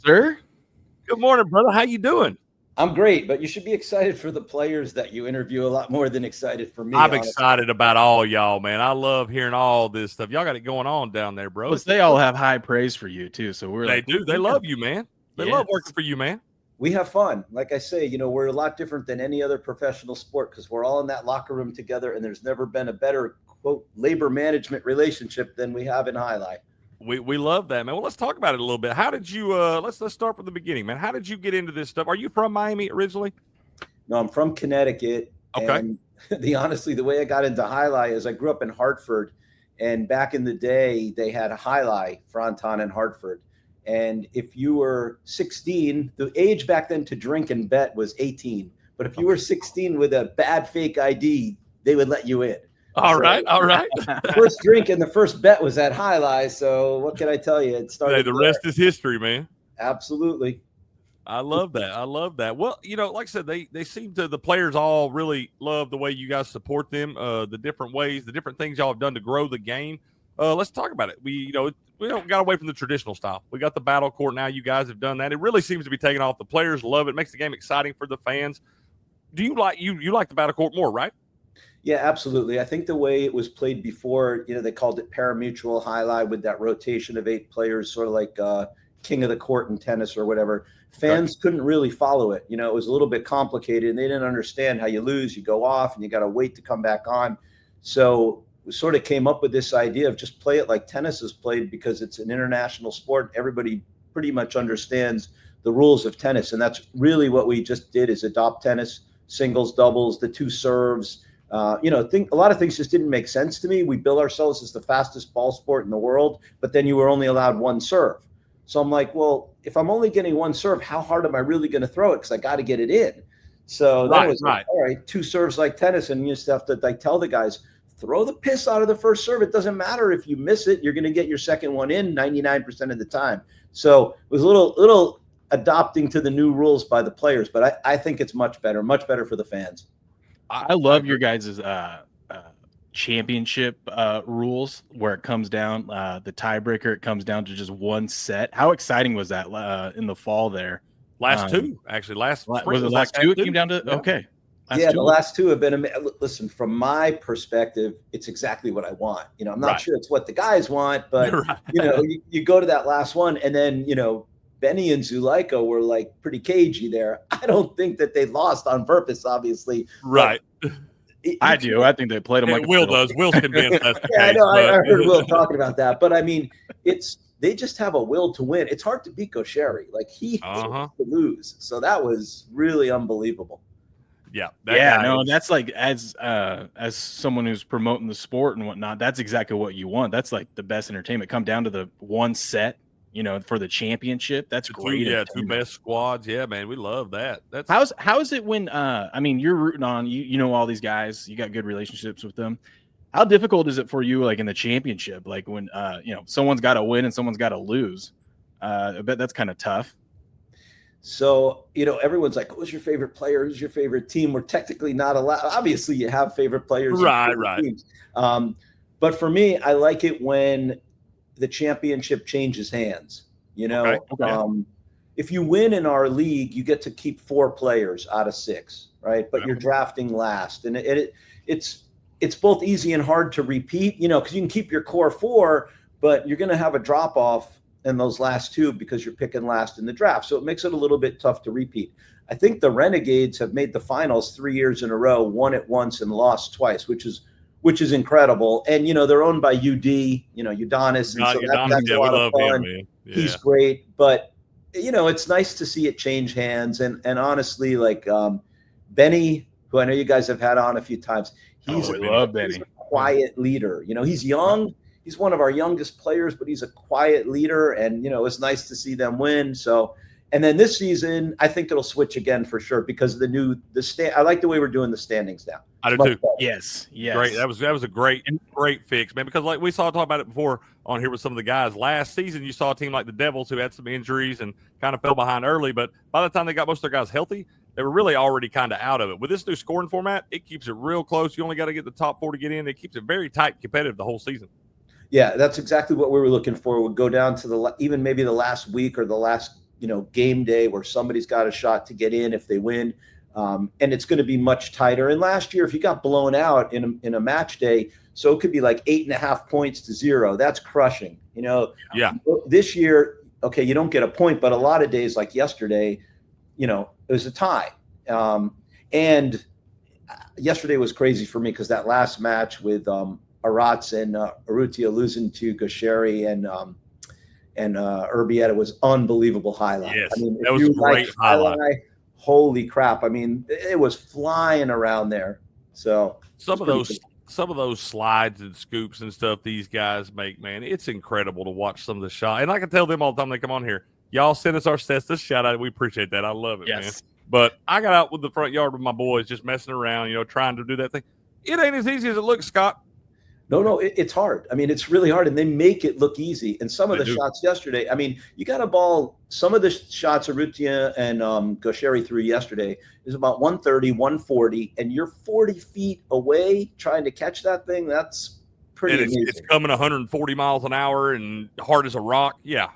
Sir? Good morning, brother. How you doing? I'm great, but you should be excited for the players that you interview a lot more than excited for me. I'm honestly. excited about all y'all, man. I love hearing all this stuff. Y'all got it going on down there, bro. Plus, they all have high praise for you, too. So we're They like, do. They love you, man. They love working for you, man. We have fun. Like I say, we're a lot different than any other professional sport because we're all in that locker room together, and there's never been a better, quote, labor management relationship than we have in Highlight. We love that, man. Well, let's talk about it a little bit. How did you let's start from the beginning, man. How did you get into this stuff? Are you from Miami originally? No, I'm from Connecticut. Okay. And the way I got into Highlight is I grew up in Hartford, and back in the day, they had a Highlight, Fronton and Hartford. And if you were 16, the age back then to drink and bet was 18. But if you were 16 with a bad fake ID, they would let you in. All right. First drink and the first bet was at Highlight. So what can I tell you? It started. Hey, the rest is history, man. Absolutely. I love that. Well, like I said, they seem to, the players all really love the way you guys support them, the different ways, the different things y'all have done to grow the game. Let's talk about it. We don't got away from the traditional style. We got the battle court now. You guys have done that. It really seems to be taking off. The players love it. Makes the game exciting for the fans. Do you like you like the battle court more, right? Yeah, absolutely. I think the way it was played before, they called it parimutuel Highlight with that rotation of 8 players, sort of like king of the court in tennis or whatever. Fans couldn't really follow it. It was a little bit complicated, and they didn't understand how you lose, you go off, and you got to wait to come back on. So we sort of came up with this idea of just play it like tennis is played because it's an international sport. Everybody pretty much understands the rules of tennis, and that's really what we just did is adopt tennis, singles, doubles, the 2 serves. A lot of things just didn't make sense to me. We bill ourselves as the fastest ball sport in the world, but then you were only allowed 1 serve. So I'm like, well, if I'm only getting 1 serve, how hard am I really going to throw it? Because I got to get it in. So that was like, all right, 2 serves like tennis, and you just have to tell the guys, throw the piss out of the first serve. It doesn't matter if you miss it; you're going to get your second one in 99% of the time. So it was a little adopting to the new rules by the players, but I think it's much better for the fans. I love your guys' championship rules where it comes down the tiebreaker. It comes down to just 1 set. How exciting was that in the fall there? Last 2, actually. Last was the last 2? It came down to okay. The last 2 have been. Listen, from my perspective, it's exactly what I want. I'm not sure it's what the guys want, but you go to that last one, and then Benny and Zuleika were like pretty cagey there. I don't think that they lost on purpose, obviously. Right. I do. I think they played them like Will does. Will's convinced that's the case. I know. I heard Will talking about that. But I mean, they just have a will to win. It's hard to beat Gaucheri. Like he hates to lose. So that was really unbelievable. Yeah. That's like as someone who's promoting the sport and whatnot, that's exactly what you want. That's like the best entertainment. Come down to the 1 set. For the championship, that's great. 2 best squads. Yeah, man, we love that. That's how is it when you're rooting on you know all these guys, you got good relationships with them. How difficult is it for you, like in the championship, like when someone's got to win and someone's got to lose? I bet that's kind of tough. So everyone's like, "Who's your favorite player? Who's your favorite team?" We're technically not allowed. Obviously, you have favorite players, right? Teams. But for me, I like it when the championship changes hands. If you win in our league, you get to keep 4 players out of 6, right? But you're drafting last, and it's both easy and hard to repeat, because you can keep your core 4, but you're going to have a drop off in those last 2 because you're picking last in the draft. So it makes it a little bit tough to repeat. I think the Renegades have made the finals 3 years in a row, won it once and lost twice, which is incredible. And, they're owned by UD, Udonis. And so that's a lot of fun. Him, yeah. He's great. But, it's nice to see it change hands. And honestly, like Benny, who I know you guys have had on a few times, he's a quiet leader. He's young. He's one of our youngest players, but he's a quiet leader. And, it's nice to see them win. So, and then this season, I think it'll switch again for sure because of I like the way we're doing the standings now. I do too. Yes. Great. That was a great fix, man. Because like we talk about it before on here with some of the guys. Last season, you saw a team like the Devils who had some injuries and kind of fell behind early. But by the time they got most of their guys healthy, they were really already kind of out of it. With this new scoring format, it keeps it real close. You only got to get the top 4 to get in. It keeps it very tight, competitive the whole season. Yeah, that's exactly what we were looking for. We'd go down to even maybe the last week or the last game day where somebody's got a shot to get in if they win. And it's going to be much tighter. And last year, if you got blown out in a match day, so it could be like 8.5 points to 0. That's crushing. Yeah. This year, okay, you don't get a point, but a lot of days like yesterday, it was a tie. And yesterday was crazy for me because that last match with Aratz and Urrutia losing to Gaucheri and Urbieta was unbelievable highlight. Yes, I mean, that was a great highlight. Holy crap! I mean, it was flying around there. So some of those slides and scoops and stuff these guys make, man, it's incredible to watch some of the shots. And I can tell them all the time they come on here, y'all send us our sets. This shout out, we appreciate that. I love it, man. But I got out with the front yard with my boys, just messing around, trying to do that thing. It ain't as easy as it looks, Scott. No, it's hard. I mean, it's really hard, and they make it look easy. And some of the shots yesterday, I mean, you got a ball. Some of the shots Urrutia and Gaucheri threw yesterday is about 130, 140, and you're 40 feet away trying to catch that thing. That's pretty amazing. It's coming 140 miles an hour and hard as a rock. Yeah.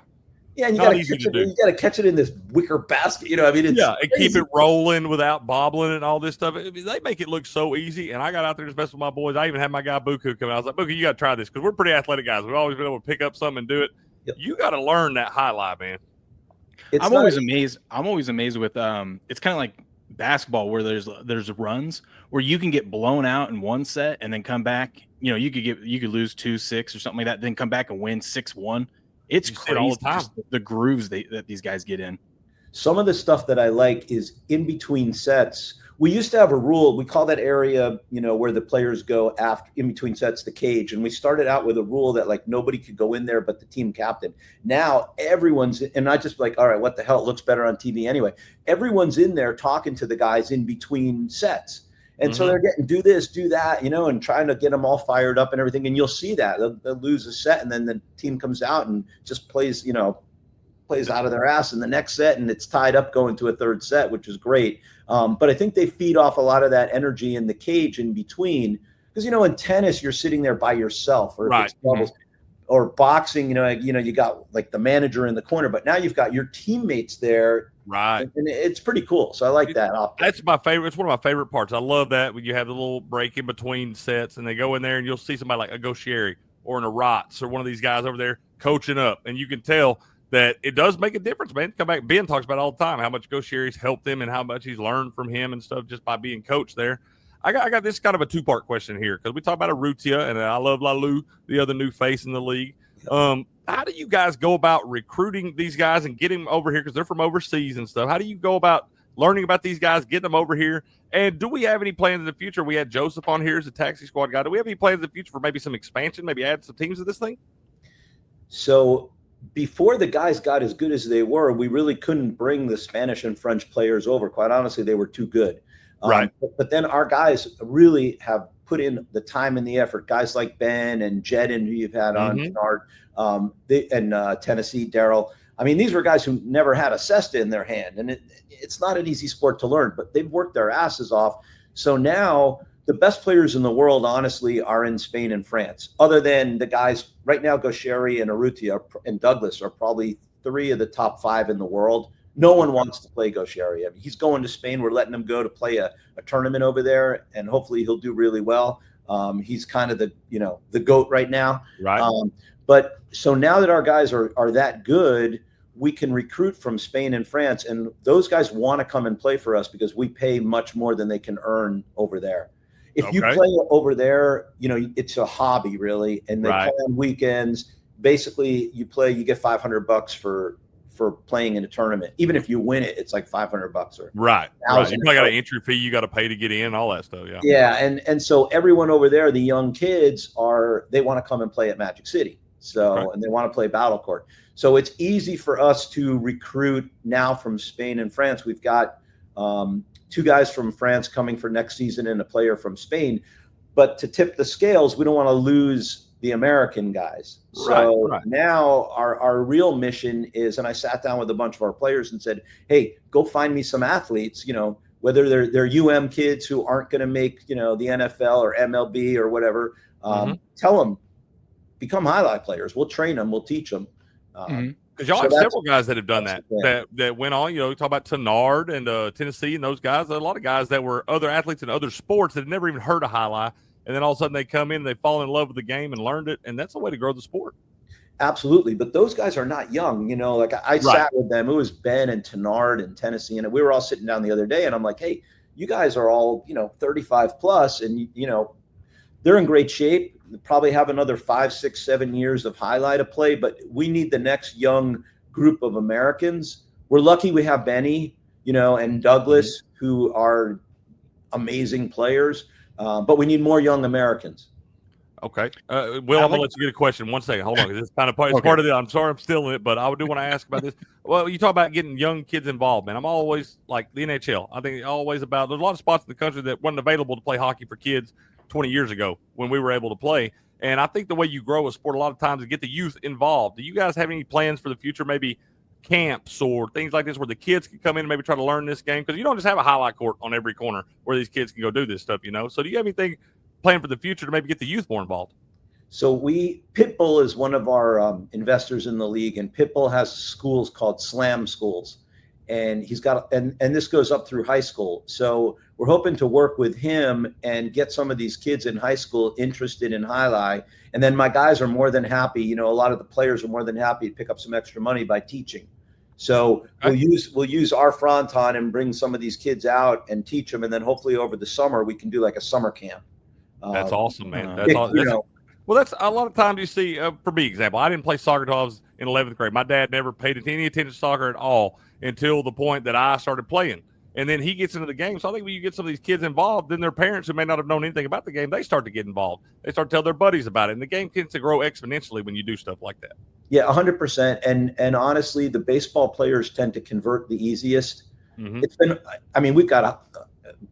Yeah, and you got to catch it in this wicker basket. I mean, it's and keep it rolling without bobbling and all this stuff. I mean, they make it look so easy. And I got out there just messing with my boys. I even had my guy Buku come out. I was like, Buku, you got to try this because we're pretty athletic guys. We've always been able to pick up something and do it. Yep. You got to learn that highlight, man. I'm always amazed. I'm always amazed with it's kind of like basketball where there's runs where you can get blown out in one set and then come back. You could lose 2-6 or something like that, then come back and win 6-1. It's crazy all the time. The grooves that these guys get in. Some of the stuff that I like is in between sets. We used to have a rule. We call that area, where the players go after in between sets, the cage. And we started out with a rule that like nobody could go in there but the team captain. Now everyone's, and I just like, all right, what the hell? It looks better on TV anyway. Everyone's in there talking to the guys in between sets. And so they're getting do this, do that, and trying to get them all fired up and everything. And you'll see that they'll lose a set, and then the team comes out and just plays out of their ass in the next set, and it's tied up going to a third set, which is great. But I think they feed off a lot of that energy in the cage in between, because in tennis you're sitting there by yourself, or if it's doubles, or boxing, you got like the manager in the corner, but now you've got your teammates there. Right. And it's pretty cool. So I like that. That's my favorite. It's one of my favorite parts. I love that when you have the little break in between sets and they go in there and you'll see somebody like a Gaucheri or an Aratz or one of these guys over there coaching up. And you can tell that it does make a difference, man. Come back. Ben talks about it all the time, how much Gaucheri's helped him and how much he's learned from him and stuff just by being coached there. I got this kind of a two-part question here because we talk about Urrutia and I love Lalu, the other new face in the league. How do you guys go about recruiting these guys and getting them over here because they're from overseas and stuff? How do you go about learning about these guys, getting them over here? And do we have any plans in the future? We had Joseph on here as a taxi squad guy. Do we have any plans in the future for maybe some expansion, maybe add some teams to this thing? So before the guys got as good as they were, we really couldn't bring the Spanish and French players over. Quite honestly, they were too good. Right. But then our guys really have put in the time and the effort. Guys like Ben and Jedin, who you've had on Bernard, Tennessee, Daryl. I mean, these were guys who never had a cesta in their hand, and it's not an easy sport to learn, but they've worked their asses off. So now the best players in the world, honestly, are in Spain and France. Other than the guys right now, Gaucheri and Urrutia and Douglas are probably 3 of the top 5 in the world. No one wants to play Gaucheri. I mean, he's going to Spain. We're letting him go to play a tournament over there, and hopefully he'll do really well. He's kind of the GOAT right now. Right. But so now that our guys are that good, we can recruit from Spain and France, and those guys want to come and play for us because we pay much more than they can earn over there. If you play over there, it's a hobby really, and they play on weekends. Basically, you get $500 for playing in a tournament. Even if you win it, it's like $500 or right. You probably got an entry fee you got to pay to get in, all that stuff. Yeah. And so everyone over there, the young kids they want to come and play at Magic City. So and they want to play Battle Court. So it's easy for us to recruit now from Spain and France. We've got 2 guys from France coming for next season and a player from Spain. But to tip the scales, we don't want to lose the American guys. So now our real mission is, and I sat down with a bunch of our players and said, hey, go find me some athletes, whether they're UM kids who aren't going to make, the NFL or MLB or whatever. Tell them, become highlight players. We'll train them. We'll teach them. Because y'all So have that's- several guys that have done that's that, the plan. that went on. You know, you talk about Tenard and Tennessee and those guys. A lot of guys that were other athletes in other sports that had never even heard of highlight, and then all of a sudden they come in, and they fall in love with the game and learned it, and that's a way to grow the sport. Absolutely. But those guys are not young. You know, like I sat with them. It was Ben and Tenard and Tennessee, and we were all sitting down the other day, and I'm like, hey, you guys are all, 35 plus, and, they're in great shape. They probably have another 5, 6, 7 years of highlight to play, but we need the next young group of Americans. We're lucky we have Benny, and Douglas, who are amazing players, but we need more young Americans. Okay. Will, I'm going to let you get a question. 1 second. Hold on. This is kind of part of it. I'm sorry I'm still in it, but I do want to ask about this. Well, you talk about getting young kids involved, man. I'm always like the NHL. I think always about there's a lot of spots in the country that wasn't available to play hockey for kids 20 years ago when we were able to play. And I think the way you grow a sport a lot of times is get the youth involved. Do you guys have any plans for the future, maybe camps or things like this where the kids can come in and maybe try to learn this game? Because you don't just have a highlight court on every corner where these kids can go do this stuff, So do you have anything planned for the future to maybe get the youth more involved? So Pitbull is one of our investors in the league, and Pitbull has schools called Slam schools, and he's got and this goes up through high school. So we're hoping to work with him and get some of these kids in high school interested in highlight. And then my guys are more than happy. A lot of the players are more than happy to pick up some extra money by teaching. So we'll use our fronton and bring some of these kids out and teach them, and then hopefully over the summer we can do like a summer camp. That's awesome, man. Well, that's a lot of times you see, for me, example, I didn't play soccer until I was in 11th grade. My dad never paid any attention to soccer at all until the point that I started playing. And then he gets into the game. So I think when you get some of these kids involved, then their parents who may not have known anything about the game, they start to get involved. They start to tell their buddies about it. And the game tends to grow exponentially when you do stuff like that. Yeah, 100%. And honestly, the baseball players tend to convert the easiest. Mm-hmm. It's been, we've got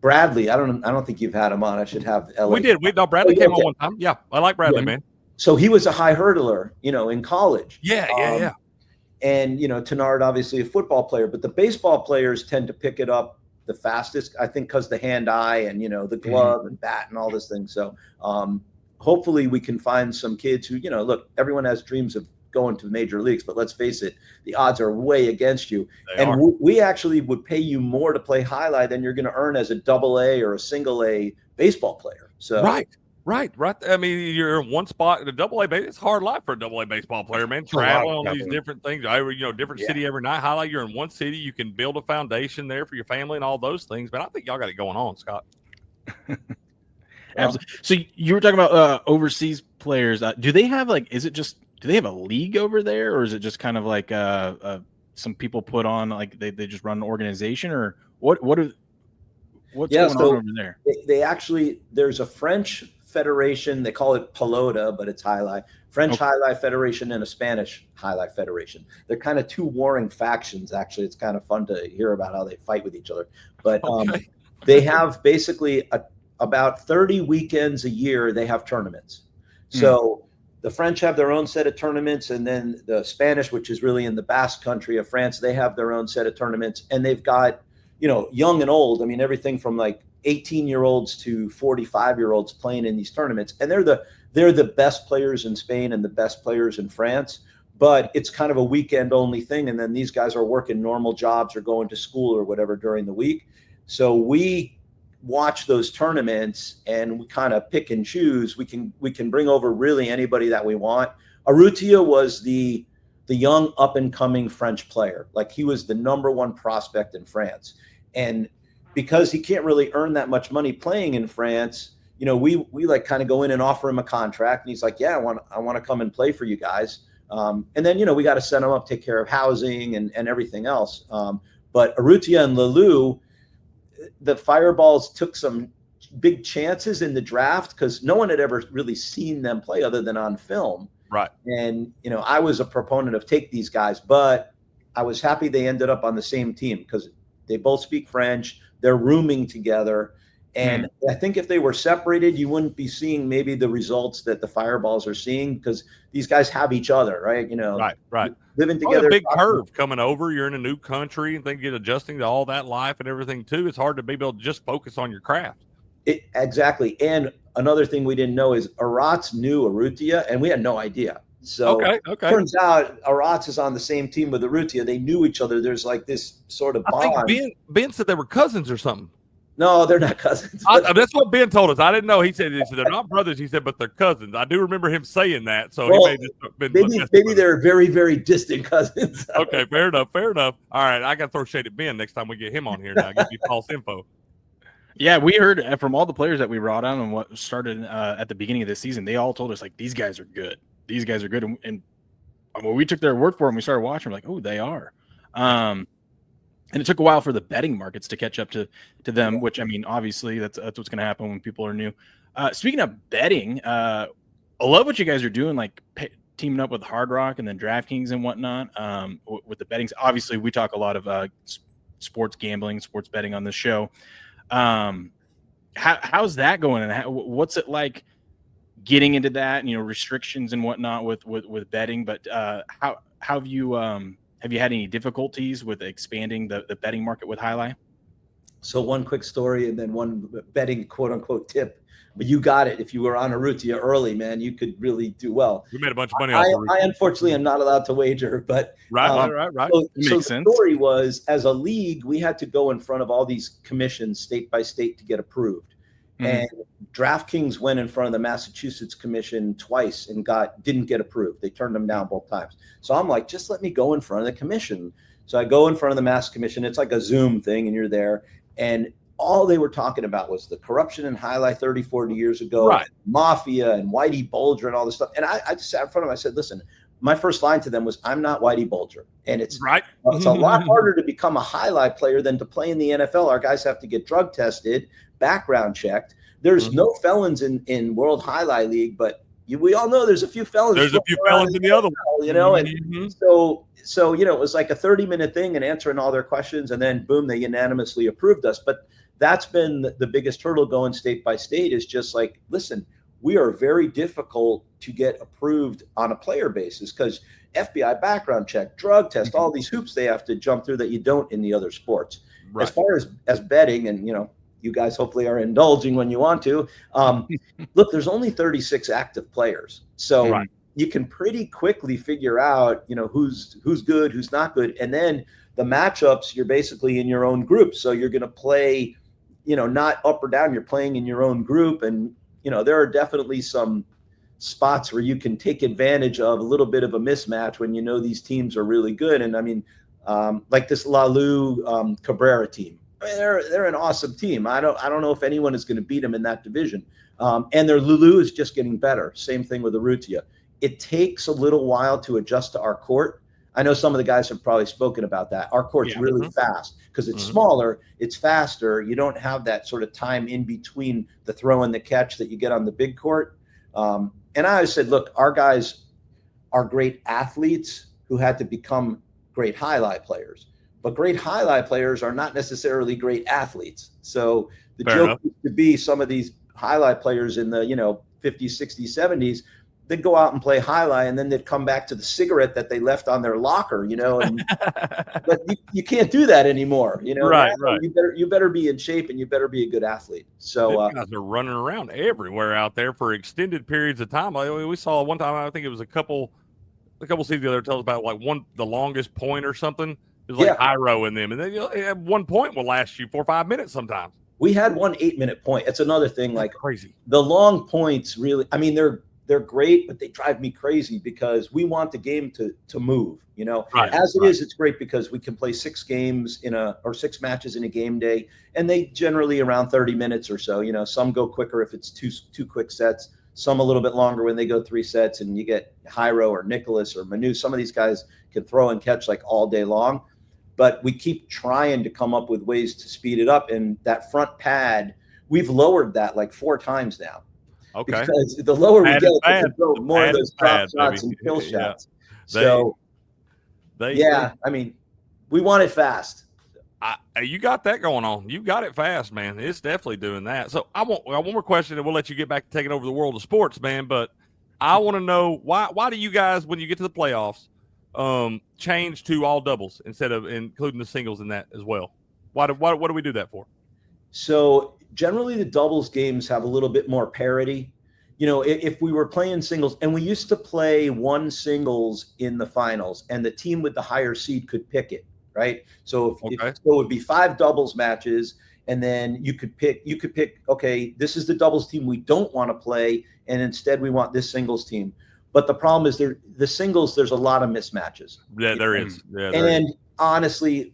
Bradley. I don't think you've had him on. I should have LA. We did. Bradley came on one time. Yeah, I like Bradley, man. So he was a high hurdler, in college. Yeah. And, Tenard, obviously a football player, but the baseball players tend to pick it up the fastest, I think, because the hand-eye and, the glove and bat and all this thing. So hopefully we can find some kids who, look, everyone has dreams of going to major leagues, but let's face it, the odds are way against you. We actually would pay you more to play highlight than you're going to earn as a AA or a single A baseball player. So Right. I mean, you're in one spot in a AA. It's a hard life for a AA baseball player, man. Traveling on these different things, different city every night. Highlight, you're in one city. You can build a foundation there for your family and all those things. But I think y'all got it going on, Scott. Absolutely. So you were talking about overseas players. Do they have do they have a league over there, or is it just kind of like some people put on like they just run an organization, or what's going on over there? They actually, there's a French federation. They call it Pelota, but it's highlight. French Highlight Federation and a Spanish Highlight Federation. They're kind of two warring factions. Actually, it's kind of fun to hear about how they fight with each other. But they have basically about 30 weekends a year. They have tournaments. So the French have their own set of tournaments, and then the Spanish, which is really in the Basque country of France, they have their own set of tournaments, and they've got, young and old. I mean, everything from like 18-year-olds to 45-year-olds playing in these tournaments, and they're the best players in Spain and the best players in France. But it's kind of a weekend only thing, and then these guys are working normal jobs or going to school or whatever during the week. So we watch those tournaments and we kind of pick and choose. We can bring over really anybody that we want. Urrutia was the young up and coming French player. Like, he was the number one prospect in France. And because he can't really earn that much money playing in France, we like kind of go in and offer him a contract, and he's like, yeah, I want to come and play for you guys. And then, we got to set him up, take care of housing and everything else. But Urrutia and Lalou, the Fireballs took some big chances in the draft because no one had ever really seen them play other than on film. Right. And, I was a proponent of take these guys, but I was happy they ended up on the same team because they both speak French. They're rooming together. And I think if they were separated, you wouldn't be seeing maybe the results that the Fireballs are seeing because these guys have each other, right? Right. Living together. A big curve coming over. You're in a new country and then get adjusting to all that life and everything too. It's hard to be able to just focus on your craft. Exactly. And another thing we didn't know is Aratz knew Urrutia, and we had no idea. So Okay. turns out Aratz is on the same team with Urrutia. They knew each other. There's like this sort of bond. I think Ben said they were cousins or something. No, they're not cousins. That's what Ben told us. I didn't know. He said they're not brothers. He said, but they're cousins. I do remember him saying that. So well, he may just been maybe they're very, very distant cousins. Okay, fair enough. All right, I got to throw shade at Ben next time we get him on here. Now, give you false info. Yeah, we heard from all the players that we brought on and what started at the beginning of the season. They all told us like these guys are good. These guys are good, and when we took their word for them, we started watching. We're like, oh, they are. And it took a while for the betting markets to catch up to them, which, I mean, obviously that's what's going to happen when people are new. Speaking of betting, I love what you guys are doing, like teaming up with Hard Rock and then DraftKings and whatnot with the bettings. Obviously, we talk a lot of sports gambling, sports betting on this show. How's that going? And what's it like getting into that, restrictions and whatnot with betting? But how have you had any difficulties with expanding the betting market with Highlight? So one quick story and then one betting quote unquote tip. But you got it. If you were on Urrutia early, man, you could really do well. We made a bunch of money. I unfortunately am not allowed to wager, but right. So the story was, as a league, we had to go in front of all these commissions state by state to get approved. Mm-hmm. And DraftKings went in front of the Massachusetts Commission twice and didn't get approved. They turned them down both times. So I'm like, just let me go in front of the commission. So I go in front of the Mass Commission. It's like a Zoom thing, and you're there. And all they were talking about was the corruption in Highlight 30, 40 years ago, right. Mafia and Whitey Bulger and all this stuff. And I just sat in front of them. I said, listen, my first line to them was, I'm not Whitey Bulger. And it's a lot harder to become a Highlight player than to play in the NFL. Our guys have to get drug tested, background checked. There's no felons in World Highlight League, but we all know there's a few felons. There's a few felons in the other one. And so it was like a 30-minute thing and answering all their questions, and then boom, they unanimously approved us. But that's been the biggest hurdle going state by state, is just like, listen, we are very difficult to get approved on a player basis because FBI background check, drug test, all these hoops they have to jump through that you don't in the other sports. Right. As far as betting, and you guys hopefully are indulging when you want to. Look, there's only 36 active players. So you can pretty quickly figure out, who's good, who's not good. And then the matchups, you're basically in your own group. So you're going to play, not up or down, you're playing in your own group. And, there are definitely some spots where you can take advantage of a little bit of a mismatch when these teams are really good. And I mean, like this Lalu Cabrera team. I mean, they're an awesome team. I don't know if anyone is going to beat them in that division. And their Lulu is just getting better. Same thing with Urrutia. It takes a little while to adjust to our court. I know some of the guys have probably spoken about that. Our court's really fast because it's smaller, it's faster. You don't have that sort of time in between the throw and the catch that you get on the big court. And I always said, look, our guys are great athletes who had to become great highlight players. But great highlight players are not necessarily great athletes. So the joke used to be some of these highlight players in the 50s, 60s, 70s, they'd go out and play highlight, and then they'd come back to the cigarette that they left on their locker, and but you can't do that anymore. Right. You better be in shape, and you better be a good athlete. So guys are running around everywhere out there for extended periods of time. We saw one time, I think it was a couple seasons ago, tell us about like the longest point or something. It was like high row in them, and then 1 point will last you 4 or 5 minutes sometimes. We had 1 8-minute point. It's another thing. That's like crazy. The long points really. I mean, they're great, but they drive me crazy because we want the game to move. As it is, it's great because we can play 6 games or 6 matches in a game day, and they generally around 30 minutes or so. Some go quicker if it's two quick sets. Some a little bit longer when they go 3 sets, and you get Hyro or Nicholas or Manu. Some of these guys can throw and catch like all day long. But we keep trying to come up with ways to speed it up. And that front pad, we've lowered that like 4 times now. Okay. Because the lower we get, we can throw more of those drop shots and kill shots. I mean, we want it fast. You got that going on. You got it fast, man. It's definitely doing that. So I want one more question, and we'll let you get back to taking over the world of sports, man. But I want to know why do you guys, when you get to the playoffs, change to all doubles instead of including the singles in that as well? What do we do that for? So generally the doubles games have a little bit more parity. if we were playing singles, and we used to play one singles in the finals, and the team with the higher seed could pick it, right? So so it would be 5 doubles matches, and then you could pick, okay, this is the doubles team we don't want to play, and instead we want this singles team. But the problem is the singles, there's a lot of mismatches. Yeah, there is. Yeah, and honestly,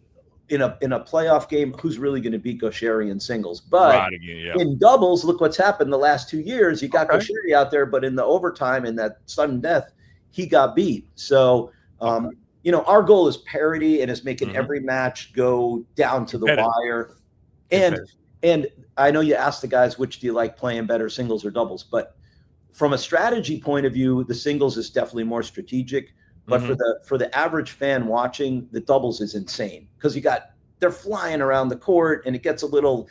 in a playoff game, who's really going to beat Gaucheri in singles? But in doubles, look what's happened the last 2 years. You got Gaucheri out there, but in the overtime, in that sudden death, he got beat. So, our goal is parity and is making every match go down to the wire. And I know you asked the guys, which do you like playing better, singles or doubles? But from a strategy point of view, the singles is definitely more strategic. But for the average fan watching, the doubles is insane because they're flying around the court, and it gets a little,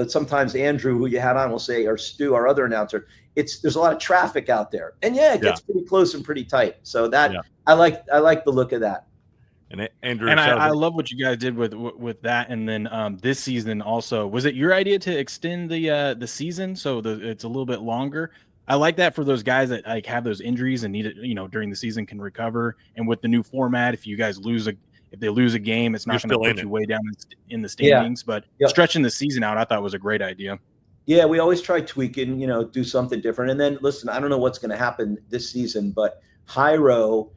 sometimes Andrew, who you had on, will say, or Stu, our other announcer, there's a lot of traffic out there, and it gets pretty close and pretty tight. So I like the look of that. And Andrew, and I love what you guys did with that. And then this season also, was it your idea to extend the season so it's a little bit longer? I like that for those guys that have those injuries and need it, during the season, can recover. And with the new format, if you guys if they lose a game, it's not going to put you way down in the standings. But stretching the season out, I thought was a great idea. Yeah, we always try tweaking, do something different. And then listen, I don't know what's going to happen this season, but Jairo,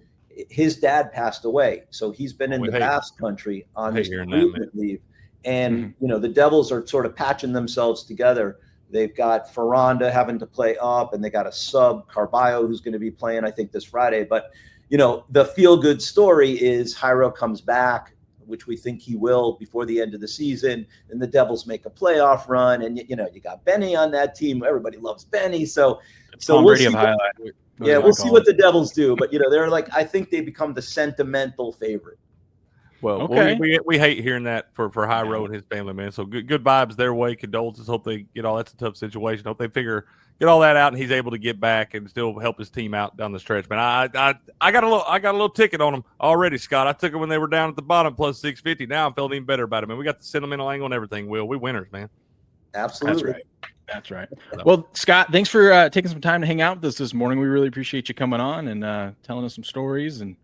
his dad passed away, so he's been in the Basque Country on his bereavement leave. And the Devils are sort of patching themselves together. They've got Ferranda having to play up, and they got a sub, Carballo, who's going to be playing, I think, this Friday. But, the feel-good story is Jairo comes back, which we think he will before the end of the season, and the Devils make a playoff run. And, you got Benny on that team. Everybody loves Benny. So we'll see. We'll see what the Devils do. But, they're I think they become the sentimental favorite. Well, we hate hearing that for Jairo and his family, man. So good vibes their way. Condolences. Hope they get all. That's a tough situation. Hope they get all that out, and he's able to get back and still help his team out down the stretch. Man, I got a little ticket on them already, Scott. I took them when they were down at the bottom plus 650. Now I'm feeling even better about it, man. We got the sentimental angle and everything. Will we winners, man? Absolutely. That's right. Well, Scott, thanks for taking some time to hang out with us this morning. We really appreciate you coming on and telling us some stories, and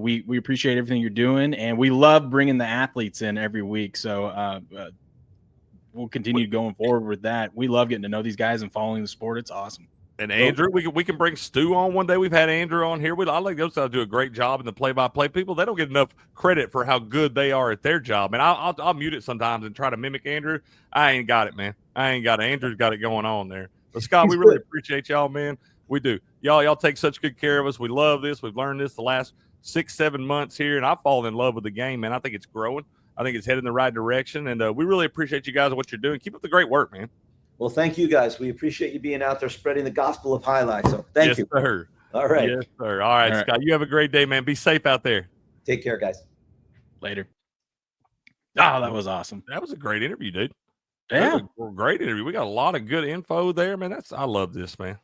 we appreciate everything you're doing, and we love bringing the athletes in every week. So we'll continue going forward with that. We love getting to know these guys and following the sport. It's awesome. And Andrew, we can bring Stu on one day. We've had Andrew on here. I like those guys do a great job in the play-by-play. People, they don't get enough credit for how good they are at their job. And I'll mute it sometimes and try to mimic Andrew. I ain't got it, man. I ain't got it. Andrew's got it going on there. But Scott, we really appreciate y'all, man. We do. Y'all take such good care of us. We love this. We've learned this the last 6-7 months here, and I've fallen in love with the game, man. I think it's growing. I think it's heading in the right direction, and we really appreciate you guys and what you're doing. Keep up the great work, man. Well, thank you, guys. We appreciate you being out there spreading the gospel of highlights. So thank you. Yes, sir. All right. Yes, sir. All right, Scott. You have a great day, man. Be safe out there. Take care, guys. Later. Oh, that was awesome. That was a great interview, dude. Yeah. Great interview. We got a lot of good info there, man. I love this, man.